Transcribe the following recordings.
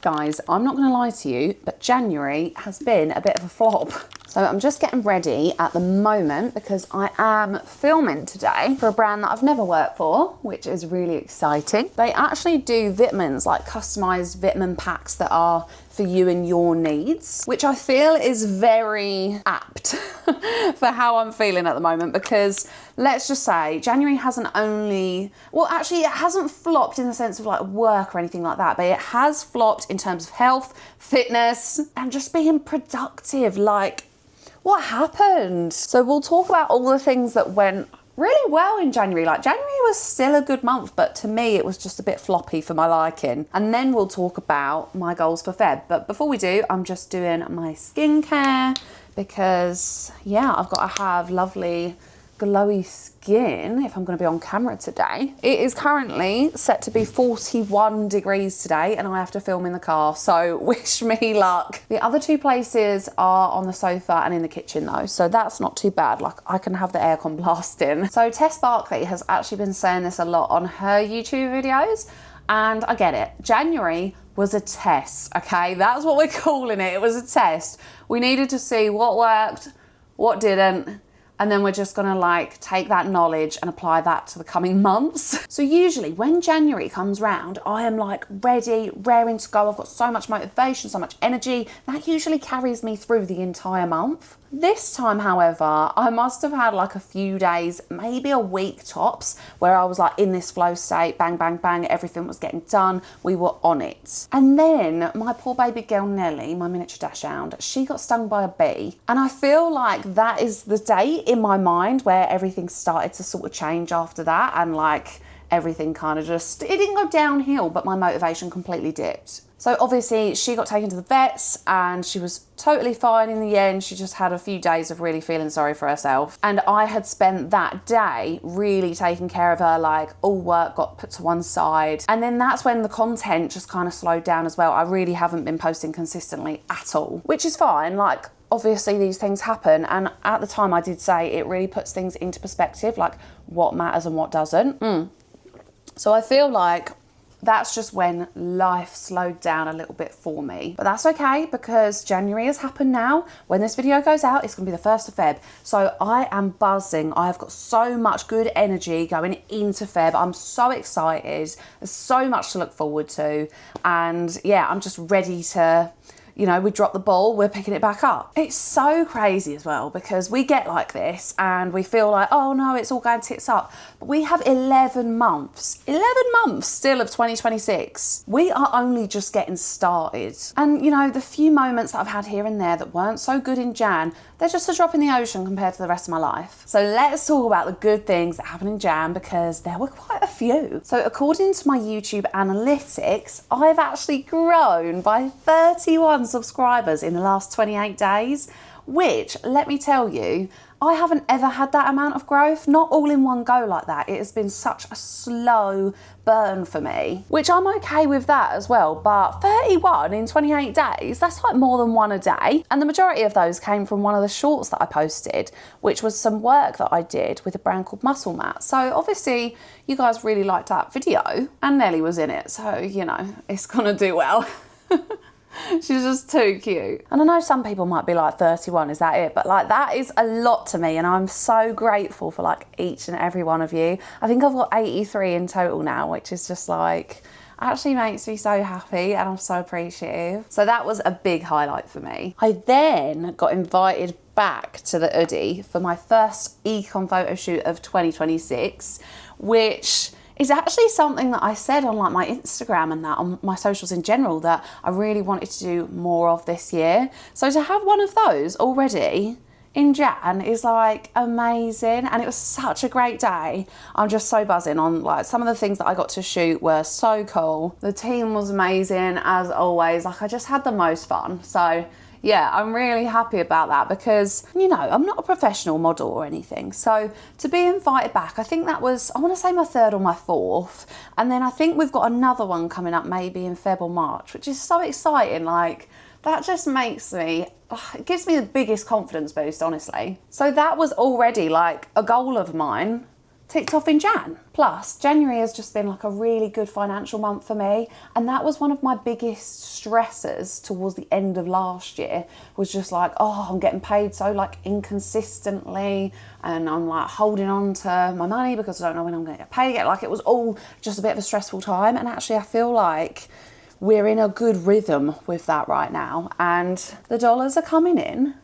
Guys, I'm not going to lie to you, but January has been a bit of a flop. So I'm just getting ready at the moment because I am filming today for a brand that I've never worked for, which is really exciting. They actually do vitamins, like customized vitamin packs that are for you and your needs, which I feel is very apt for how I'm feeling at the moment, because let's just say January hasn't only, well, actually it hasn't flopped in the sense of like work or anything like that, but it has flopped in terms of health, fitness, and just being productive. Like, what happened? So we'll talk about all the things that went really well in January. Like, January was still a good month, but to me it was just a bit floppy for my liking. And then we'll talk about my goals for Feb. But before we do, I'm just doing my skincare because, yeah, I've got to have lovely glowy skin if I'm going to be on camera today. It is currently set to be 41 degrees today and I have to film in the car, so wish me luck. The other two places are on the sofa and in the kitchen though, so that's not too bad. Like, I can have the aircon blasting. So Tess Barkley has actually been saying this a lot on her YouTube videos, and I get it. January was a test, okay? That's what we're calling it. It was a test. We needed to see what worked, what didn't, and then we're just gonna like take that knowledge and apply that to the coming months. So usually when January comes round, I am like ready, raring to go. I've got so much motivation, so much energy. That usually carries me through the entire month. This time, however, I must have had like a few days, maybe a week tops, where I was like in this flow state, bang, bang, bang, everything was getting done, we were on it. And then my poor baby girl Nellie, my miniature dachshund, she got stung by a bee. And I feel like that is the date in my mind where everything started to sort of change after that, and like everything kind of just, it didn't go downhill, but my motivation completely dipped. So obviously she got taken to the vets and she was totally fine in the end. She just had a few days of really feeling sorry for herself. And I had spent that day really taking care of her, like all work got put to one side. And then that's when the content just kind of slowed down as well. I really haven't been posting consistently at all, which is fine. Like, obviously these things happen. And at the time I did say it really puts things into perspective, like what matters and what doesn't. So I feel like that's just when life slowed down a little bit for me. But that's okay, because January has happened now. When this video goes out, it's gonna be the 1st of Feb. So I am buzzing. I've got so much good energy going into Feb. I'm so excited. There's so much to look forward to. And yeah, I'm just ready to, you know, we dropped the ball, we're picking it back up. It's so crazy as well, because we get like this and we feel like, oh no, it's all going tits up. But we have 11 months still of 2026. We are only just getting started. And you know, the few moments that I've had here and there that weren't so good in Jan, they're just a drop in the ocean compared to the rest of my life. So let's talk about the good things that happened in Jan, because there were quite a few. So according to my YouTube analytics, I've actually grown by 31 subscribers in the last 28 days, which, let me tell you, I haven't ever had that amount of growth, not all in one go like that. It has been such a slow burn for me, which I'm okay with that as well. But 31 in 28 days, that's like more than one a day. And the majority of those came from one of the shorts that I posted, which was some work that I did with a brand called Muscle Mat. So obviously you guys really liked that video and Nellie was in it. So, you know, it's gonna do well. She's just too cute. And I know some people might be like, 31, is that it? But like, that is a lot to me, and I'm so grateful for like each and every one of you. I think I've got 83 in total now, which is just like, actually makes me so happy, and I'm so appreciative. So that was a big highlight for me. I then got invited back to the Hoodie for my first econ photo shoot of 2026, which is actually something that I said on like my Instagram and that on my socials in general that I really wanted to do more of this year. So to have one of those already in Jan is like amazing, and it was such a great day. I'm just so buzzing on like some of the things that I got to shoot were so cool. The team was amazing as always. Like, I just had the most fun. So yeah, I'm really happy about that, because, you know, I'm not a professional model or anything. So to be invited back, I think that was, I want to say my 3rd or my 4th. And then I think we've got another one coming up maybe in Feb or March, which is so exciting. Like, that just makes me, it gives me the biggest confidence boost, honestly. So that was already like a goal of mine ticked off in Jan. Plus, January has just been like a really good financial month for me. And that was one of my biggest stresses towards the end of last year, was just like, oh, I'm getting paid so like inconsistently, and I'm like holding on to my money because I don't know when I'm going to get paid. Like it was all just a bit of a stressful time. And actually I feel like we're in a good rhythm with that right now. And the dollars are coming in.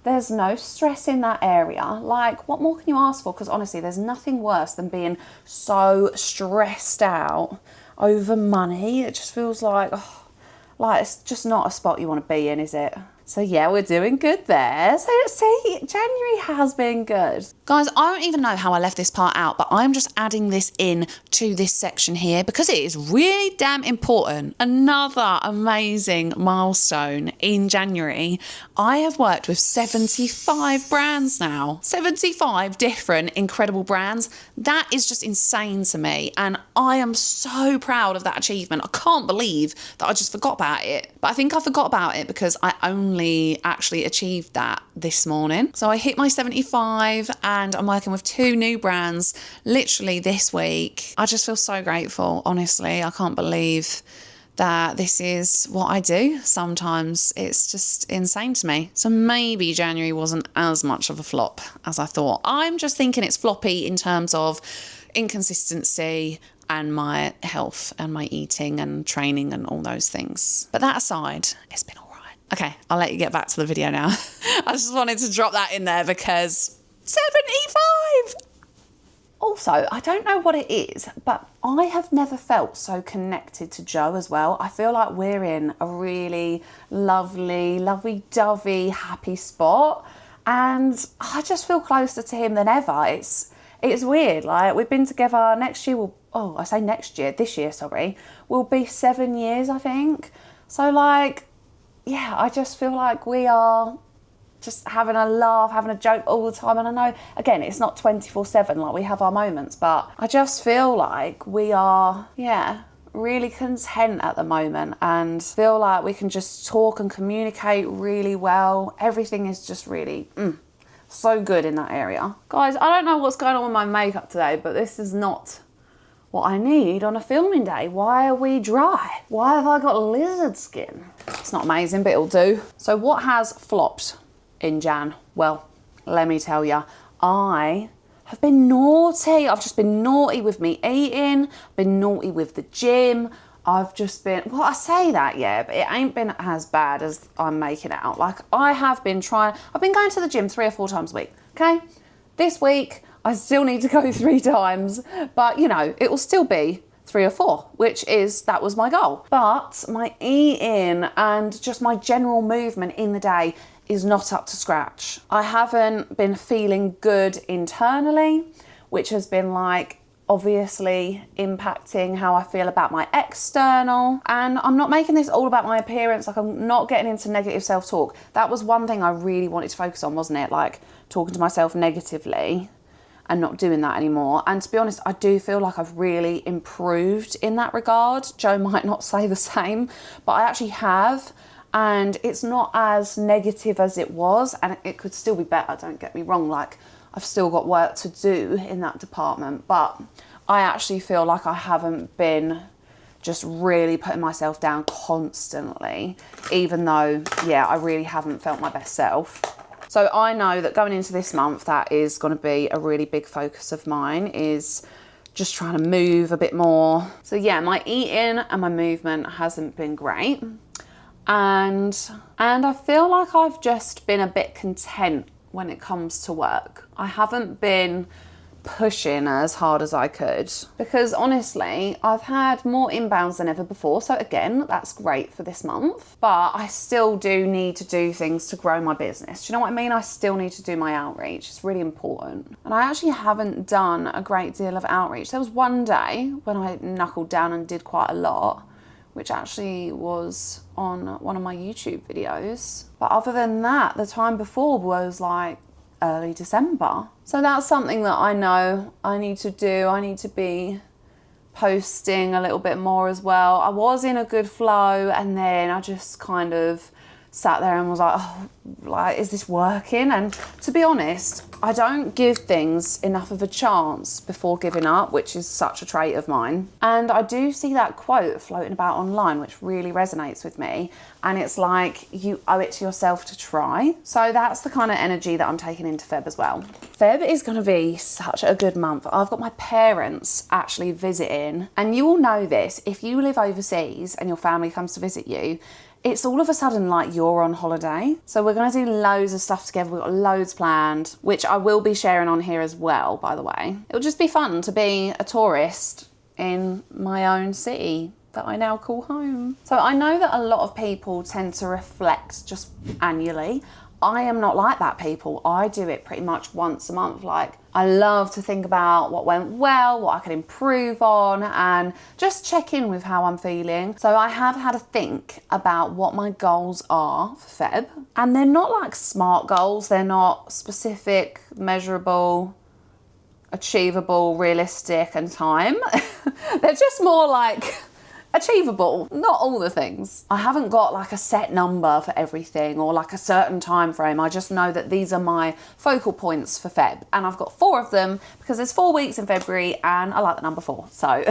There's no stress in that area. Like, what more can you ask for? Because honestly, there's nothing worse than being so stressed out over money. It just feels like, oh, like it's just not a spot you want to be in, is it? So yeah, we're doing good there. So see, January has been good. Guys, I don't even know how I left this part out, but I'm just adding this in to this section here because it is really damn important. Another amazing milestone in January. I have worked with 75 brands now. 75 different incredible brands. That is just insane to me. And I am so proud of that achievement. I can't believe that I just forgot about it. But I think I forgot about it because I only actually achieved that this morning. So I hit my 75 and I'm working with 2 new brands literally this week. I just feel so grateful, honestly. I can't believe that this is what I do. Sometimes it's just insane to me. So maybe January wasn't as much of a flop as I thought. I'm just thinking it's floppy in terms of inconsistency and my health and my eating and training and all those things. But that aside, it's been all right. Okay, I'll let you get back to the video now. I just wanted to drop that in there because 75! Also, I don't know what it is, but I have never felt so connected to Joe as well. I feel like we're in a really lovely, lovey-dovey, happy spot. And I just feel closer to him than ever. It's weird. Like, we've been together next year. This year, sorry. We'll be 7 years, I think. So, like, yeah, I just feel like we are just having a laugh, having a joke all the time. And I know, again, it's not 24/7, like we have our moments, but I just feel like we are, really content at the moment and feel like we can just talk and communicate really well. Everything is just really so good in that area. Guys, I don't know what's going on with my makeup today, but this is not what I need on a filming day. Why are we dry? Why have I got lizard skin? It's not amazing, but it'll do. So what has flopped in Jan? Well, let me tell you, I have been naughty. I've just been naughty with me eating, been naughty with the gym. I've just been, well, I say that, yeah, but it ain't been as bad as I'm making it out. Like, I've been going to the gym 3 or 4 times a week, okay? This week, I still need to go 3 times, but you know, it will still be 3 or 4, that was my goal. But my eating and just my general movement in the day is not up to scratch. I haven't been feeling good internally, which has been like obviously impacting how I feel about my external. And I'm not making this all about my appearance. Like, I'm not getting into negative self-talk. That was one thing I really wanted to focus on, wasn't it? Like, talking to myself negatively and not doing that anymore. And to be honest, I do feel like I've really improved in that regard. Joe might not say the same, but I actually have. And it's not as negative as it was, and it could still be better, don't get me wrong. Like, I've still got work to do in that department, but I actually feel like I haven't been just really putting myself down constantly, even though, yeah, I really haven't felt my best self. So I know that going into this month, that is going to be a really big focus of mine, is just trying to move a bit more. So yeah, my eating and my movement hasn't been great. And I feel like I've just been a bit content when it comes to work. I haven't been pushing as hard as I could because honestly, I've had more inbounds than ever before. So again, that's great for this month, but I still do need to do things to grow my business. Do you know what I mean? I still need to do my outreach. It's really important. And I actually haven't done a great deal of outreach. There was one day when I knuckled down and did quite a lot, which actually was on one of my YouTube videos. But other than that, the time before was like early December. So that's something that I know I need to do. I need to be posting a little bit more as well. I was in a good flow and then I just kind of sat there and was like, oh, like, is this working? And to be honest, I don't give things enough of a chance before giving up, which is such a trait of mine. And I do see that quote floating about online, which really resonates with me. And it's like, you owe it to yourself to try. So that's the kind of energy that I'm taking into Feb as well. Feb is going to be such a good month. I've got my parents actually visiting, and you all know this, if you live overseas and your family comes to visit you, it's all of a sudden like you're on holiday. So we're going to do loads of stuff together. We've got loads planned, which I will be sharing on here as well, by the way. It'll just be fun to be a tourist in my own city that I now call home. So I know that a lot of people tend to reflect just annually. I am not like that, people. I do it pretty much once a month. Like, I love to think about what went well, what I could improve on, and just check in with how I'm feeling. So I have had a think about what my goals are for Feb. And they're not like SMART goals. They're not specific, measurable, achievable, realistic, and time. They're just more like achievable, not all the things. I haven't got like a set number for everything or like a certain time frame. I just know that these are my focal points for Feb, and I've got 4 of them because there's 4 weeks in February and I like the number 4. So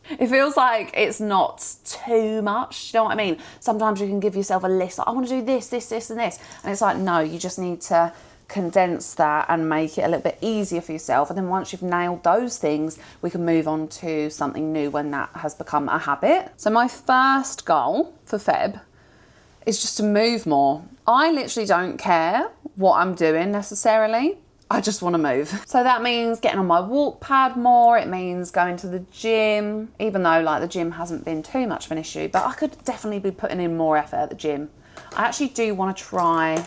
it feels like it's not too much. Do you know what I mean? Sometimes you can give yourself a list, like, I want to do this, this, this, and this. And it's like, no, you just need to condense that and make it a little bit easier for yourself. And then once you've nailed those things, we can move on to something new when that has become a habit. So my first goal for Feb is just to move more. I literally don't care what I'm doing necessarily. I just want to move. So that means getting on my walk pad more. It means going to the gym, even though like the gym hasn't been too much of an issue, but I could definitely be putting in more effort at the gym. I actually do want to try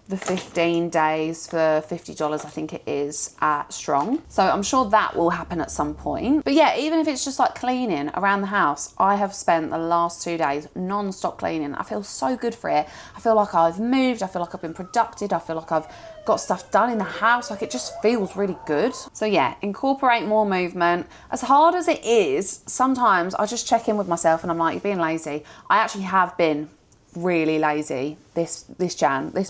the 15 days for $50, I think it is, at Strong. So I'm sure that will happen at some point. But yeah, even if it's just like cleaning around the house, I have spent the last 2 days non-stop cleaning. I feel so good for it. I feel like I've moved. I feel like I've been productive. I feel like I've got stuff done in the house. Like, it just feels really good. So yeah, incorporate more movement. As hard as it is, sometimes I just check in with myself and I'm like, you're being lazy. I actually have been really lazy this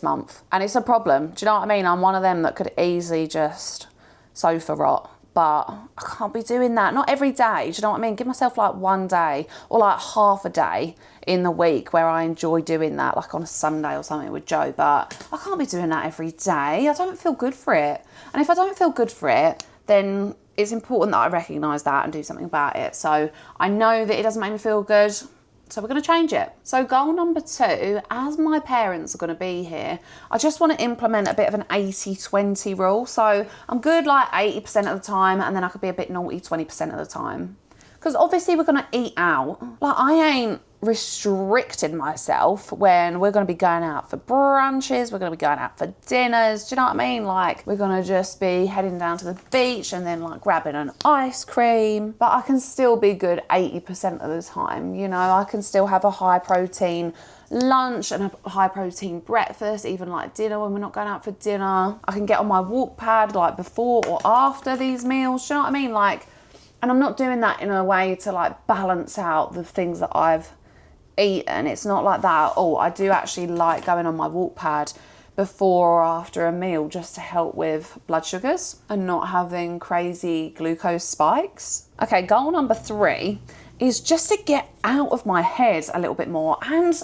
month, and it's a problem. Do you know what I mean? I'm one of them that could easily just sofa rot, but I can't be doing that. Not every day. Do you know what I mean? Give myself like 1 day or like half a day in the week where I enjoy doing that, like on a Sunday or something with Joe, but I can't be doing that every day. I don't feel good for it. And if I don't feel good for it, then it's important that I recognise that and do something about it. So I know that it doesn't make me feel good, so we're going to change it. So goal number 2, as my parents are going to be here, I just want to implement a bit of an 80-20 rule. So I'm good like 80% of the time, and then I could be a bit naughty 20% of the time. Because obviously we're going to eat out. Like, I ain't restricted myself when we're going to be going out for brunches, we're going to be going out for dinners. Do you know what I mean? Like, we're going to just be heading down to the beach and then like grabbing an ice cream. But I can still be good 80% of the time. You know, I can still have a high protein lunch and a high protein breakfast, even like dinner when we're not going out for dinner. I can get on my walk pad like before or after these meals. Do you know what I mean? Like, and I'm not doing that in a way to like balance out the things that I've eaten. It's not like that at all. I do actually like going on my walk pad before or after a meal just to help with blood sugars and not having crazy glucose spikes. Okay, goal number 3 is just to get out of my head a little bit more. And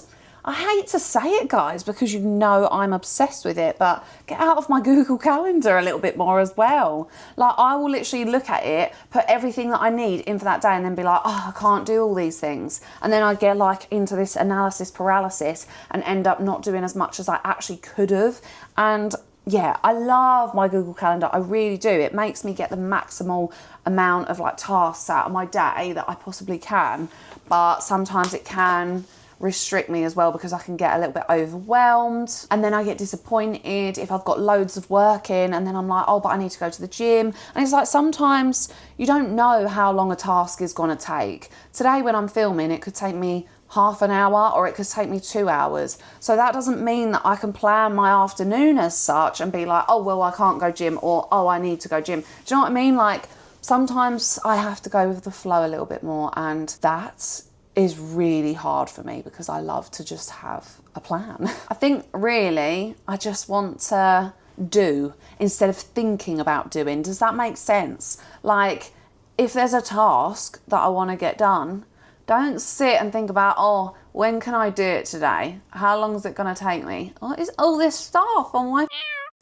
I hate to say it, guys, because you know I'm obsessed with it, but get out of my Google Calendar a little bit more as well. Like, I will literally look at it, put everything that I need in for that day, and then be like, oh, I can't do all these things. And then I get like into this analysis paralysis and end up not doing as much as I actually could have. And yeah, I love my Google Calendar. I really do. It makes me get the maximal amount of like tasks out of my day that I possibly can. But sometimes it can restrict me as well because I can get a little bit overwhelmed, and then I get disappointed if I've got loads of work in, and then I'm like, oh, but I need to go to the gym. And it's like, sometimes you don't know how long a task is going to take. Today when I'm filming, it could take me half an hour or it could take me 2 hours. So that doesn't mean that I can plan my afternoon as such and be like, oh, well, I can't go gym, or oh, I need to go gym. Do you know what I mean? Like, sometimes I have to go with the flow a little bit more, and that is really hard for me because I love to just have a plan. I think really I just want to do instead of thinking about doing. Does that make sense? Like, if there's a task that I want to get done, don't sit and think about, oh, when can I do it today? How long is it going to take me? What is all this stuff on my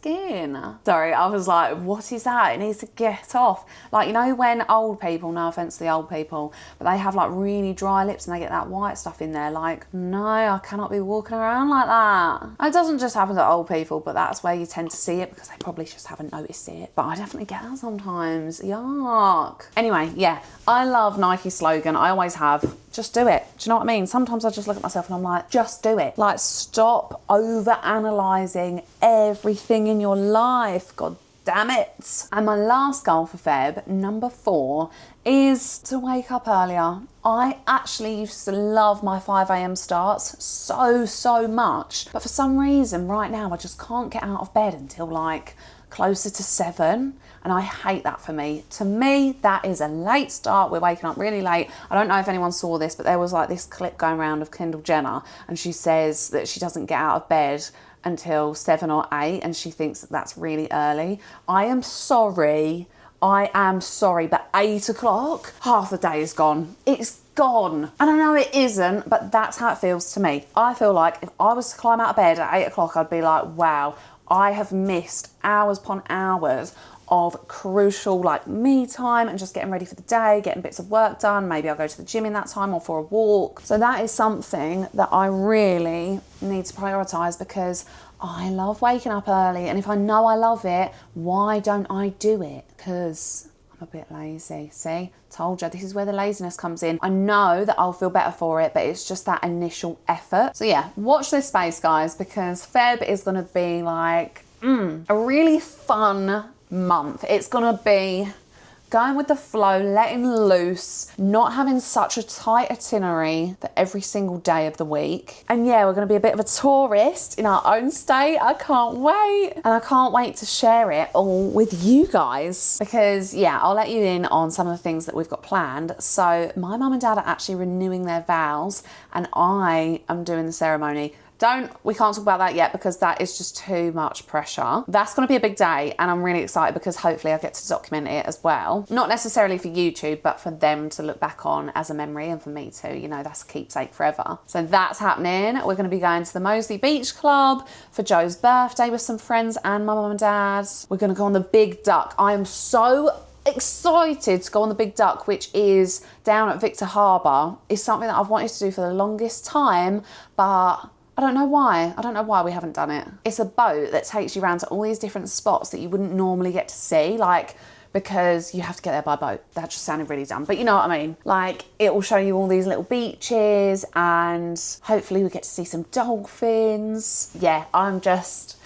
skin? Sorry, I was like, what is that? It needs to get off. Like, you know when old people, no offense to the old people, but they have like really dry lips and they get that white stuff in there. Like, no, I cannot be walking around like that. It doesn't just happen to old people, but that's where you tend to see it because they probably just haven't noticed it. But I definitely get that sometimes. Yuck. Anyway, yeah, I love Nike's slogan. I always have. Just do it. Do you know what I mean? Sometimes I just look at myself and I'm like, just do it. Like, stop over-analysing everything in your life. God damn it. And my last goal for Feb, number 4, is to wake up earlier. I actually used to love my 5 a.m. starts so much. But for some reason right now, I just can't get out of bed until like closer to 7. And I hate that for me. To me, that is a late start. We're waking up really late. I don't know if anyone saw this, but there was like this clip going around of Kendall Jenner, and she says that she doesn't get out of bed until 7 or 8, and she thinks that that's really early. I am sorry, but 8 o'clock, half the day is gone. It's gone. And I know it isn't, but that's how it feels to me. I feel like if I was to climb out of bed at 8 o'clock, I'd be like, wow, I have missed hours upon hours of crucial like me time and just getting ready for the day, getting bits of work done. Maybe I'll go to the gym in that time or for a walk. So that is something that I really need to prioritise because I love waking up early, and if I know I love it, why don't I do it? Because I'm a bit lazy. See, told you, this is where the laziness comes in. I know that I'll feel better for it, but it's just that initial effort. So yeah, watch this space, guys, because Feb is going to be like a really fun month. It's gonna be going with the flow, letting loose, not having such a tight itinerary for every single day of the week. And yeah, we're gonna be a bit of a tourist in our own state. I can't wait. And I can't wait to share it all with you guys because yeah, I'll let you in on some of the things that we've got planned. So my mum and dad are actually renewing their vows and I am doing the ceremony. We can't talk about that yet because that is just too much pressure. That's going to be a big day and I'm really excited because hopefully I get to document it as well. Not necessarily for YouTube, but for them to look back on as a memory and for me too. You know, that's a keepsake forever. So that's happening. We're going to be going to the Moseley Beach Club for Joe's birthday with some friends and my mum and dad. We're going to go on the Big Duck. I am so excited to go on the Big Duck, which is down at Victor Harbour. It's something that I've wanted to do for the longest time, but I don't know why. I don't know why we haven't done it. It's a boat that takes you around to all these different spots that you wouldn't normally get to see, like, because you have to get there by boat. That just sounded really dumb, but you know what I mean. Like, it will show you all these little beaches and hopefully we get to see some dolphins. Yeah, I'm just...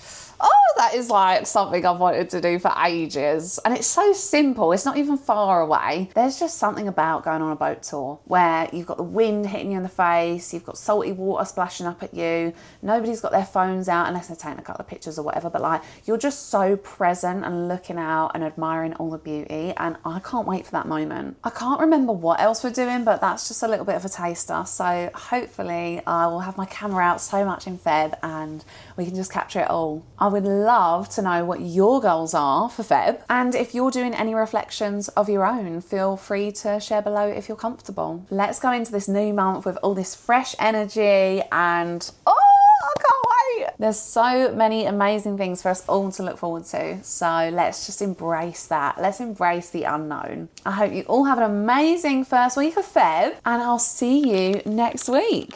oh, that is like something I've wanted to do for ages. And it's so simple. It's not even far away. There's just something about going on a boat tour where you've got the wind hitting you in the face, you've got salty water splashing up at you, nobody's got their phones out unless they're taking a couple of pictures or whatever, but like you're just so present and looking out and admiring all the beauty, and I can't wait for that moment. I can't remember what else we're doing, but that's just a little bit of a taster. So hopefully I will have my camera out so much in Feb and we can just capture it all. I would love to know what your goals are for Feb. And if you're doing any reflections of your own, feel free to share below if you're comfortable. Let's go into this new month with all this fresh energy and I can't wait. There's so many amazing things for us all to look forward to. So let's just embrace that. Let's embrace the unknown. I hope you all have an amazing first week of Feb and I'll see you next week.